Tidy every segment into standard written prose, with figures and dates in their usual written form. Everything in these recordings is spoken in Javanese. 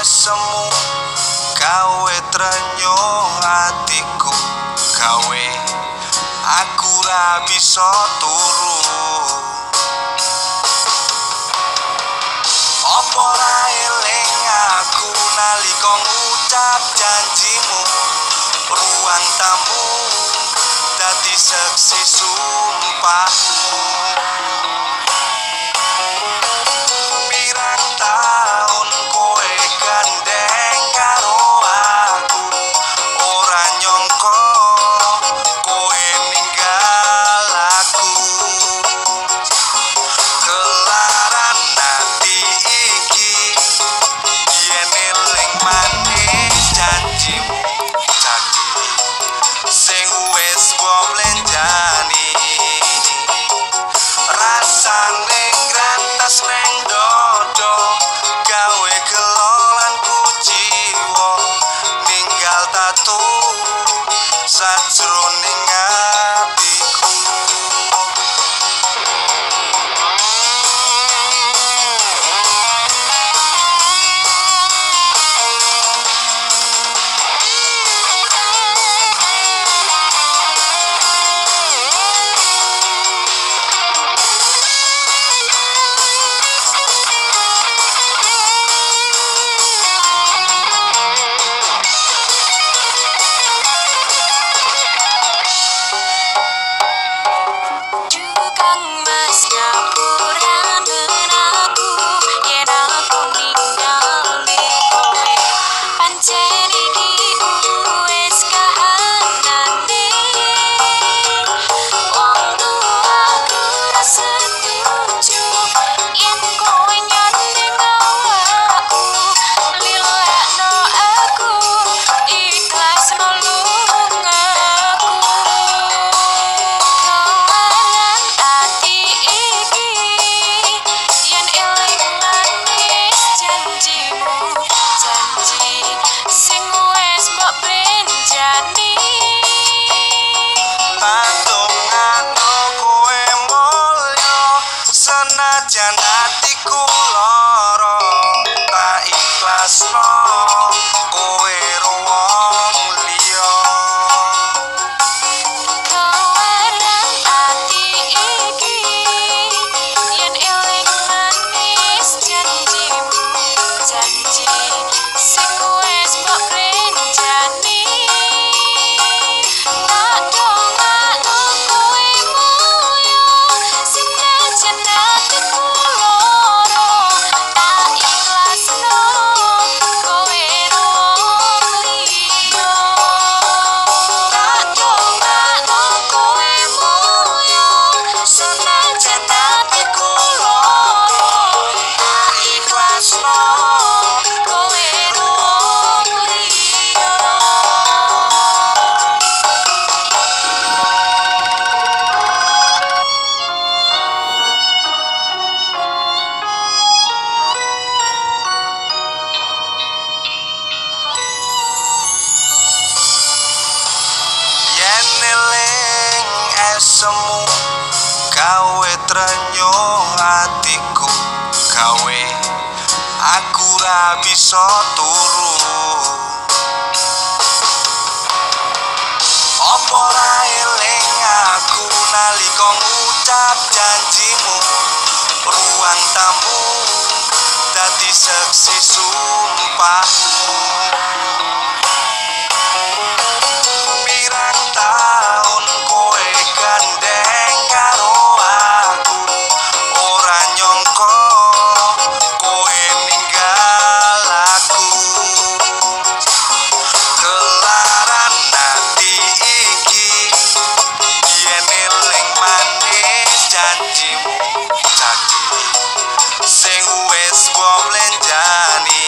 semu gawe trenyo atiku, gawe aku ra bisa turu. Apa ra eling aku nalika ngucap janjimu, ruang tamu dadi seksi sumpahmu. Pirang taun kowe gandeng karo aku, ora nyangka kowe ninggal aku. Kelaran ati iki yen eling manis janjimu, janji sing wis mbok lenjani. Rasane ngrantes neng dodo, gawe gelolan kuciwa, ninggal tatu sajroning atiku. Senajan atiku lara, tak ikhlasno kowe wong liya. Kawaran ati iki yen eling manis janjimu, janji sing wis mbok renjani. Tak dongakno kowe mulya, senajan atiku lara, tak ikhlasno kowe wong liya. Tak dongakno kowe mulya, senajan atiku lara, tak ikhlasno kowe wong liya. Yen eling esemu gawe trenyo atiku, gawe aku ra bisa turu. Apa ra eling aku nalika ngucap janjimu, ruang tamu dadi seksi sumpahmu. Pirang taun kowe gandeng karo aku, ora nyangka kowe ninggal aku. Kelaran ati iki yen eling manis janjimu, janji sing wis mbok lenjani.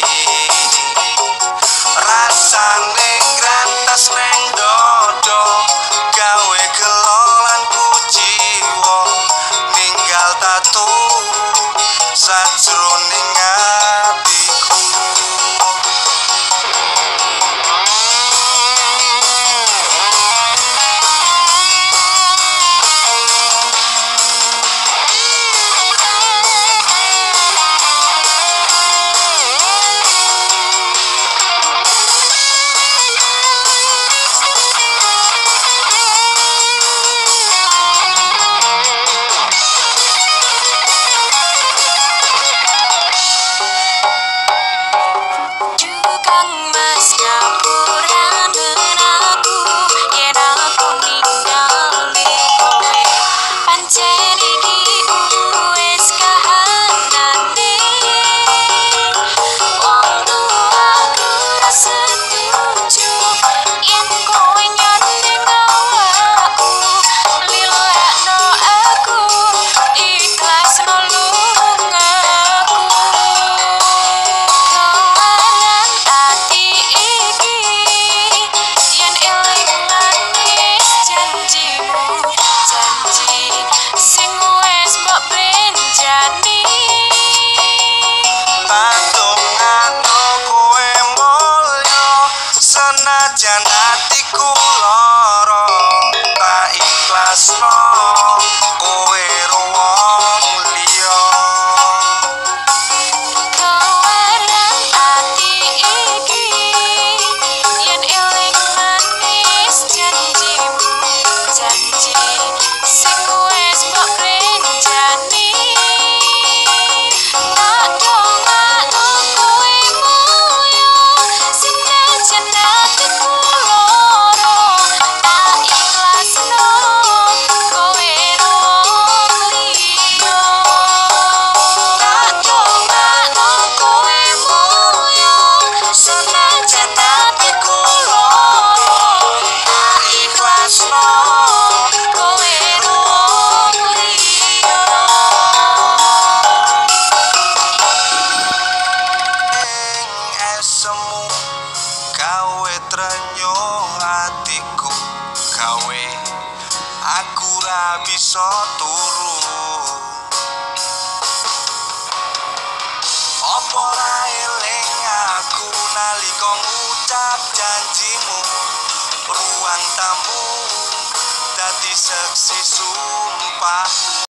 aku ra bisa turu. Apa ra eling aku nalika ngucap janjimu, ruang tamu dadi seksi sumpah.